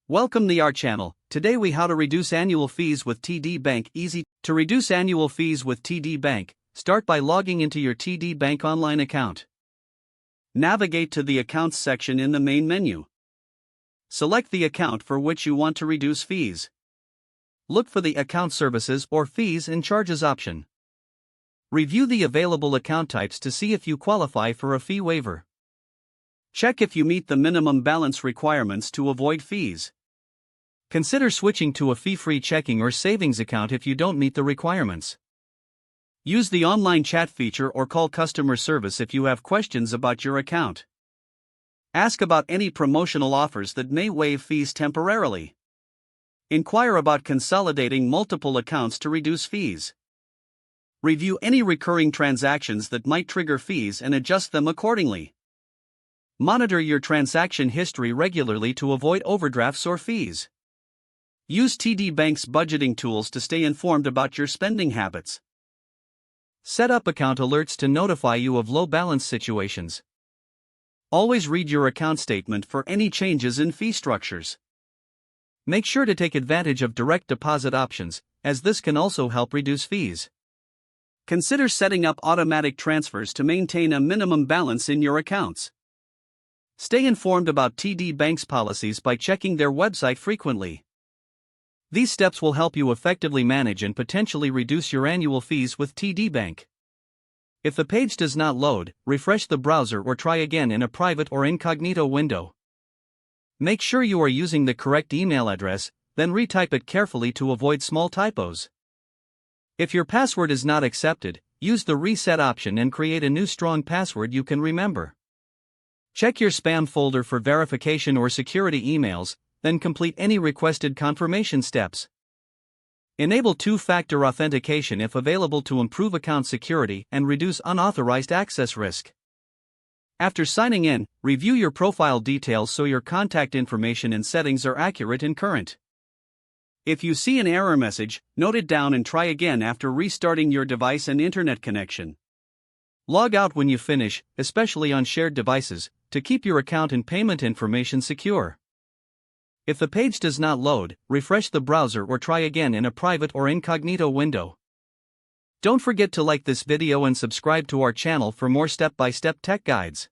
Welcome to our channel. Today we how to reduce annual fees with TD Bank. Easy to reduce annual fees with TD Bank. Start by logging into your TD Bank online account. Navigate to the Accounts section in the main menu. Select the account for which you want to reduce fees. Look for the Account Services or Fees and Charges option. Review the available account types to see if you qualify for a fee waiver. Check if you meet the minimum balance requirements to avoid fees. Consider switching to a fee-free checking or savings account if you don't meet the requirements. Use the online chat feature or call customer service if you have questions about your account. Ask about any promotional offers that may waive fees temporarily. Inquire about consolidating multiple accounts to reduce fees. Review any recurring transactions that might trigger fees and adjust them accordingly. Monitor your transaction history regularly to avoid overdrafts or fees. Use TD Bank's budgeting tools to stay informed about your spending habits. Set up account alerts to notify you of low balance situations. Always read your account statement for any changes in fee structures. Make sure to take advantage of direct deposit options, as this can also help reduce fees. Consider setting up automatic transfers to maintain a minimum balance in your accounts. Stay informed about TD Bank's policies by checking their website frequently. These steps will help you effectively manage and potentially reduce your annual fees with TD Bank. If the page does not load, refresh the browser or try again in a private or incognito window. Make sure you are using the correct email address, then retype it carefully to avoid small typos. If your password is not accepted, use the reset option and create a new strong password you can remember. Check your spam folder for verification or security emails, then complete any requested confirmation steps. Enable two-factor authentication if available to improve account security and reduce unauthorized access risk. After signing in, review your profile details so your contact information and settings are accurate and current. If you see an error message, note it down and try again after restarting your device and internet connection. Log out when you finish, especially on shared devices, to keep your account and payment information secure. If the page does not load, refresh the browser or try again in a private or incognito window. Don't forget to like this video and subscribe to our channel for more step-by-step tech guides.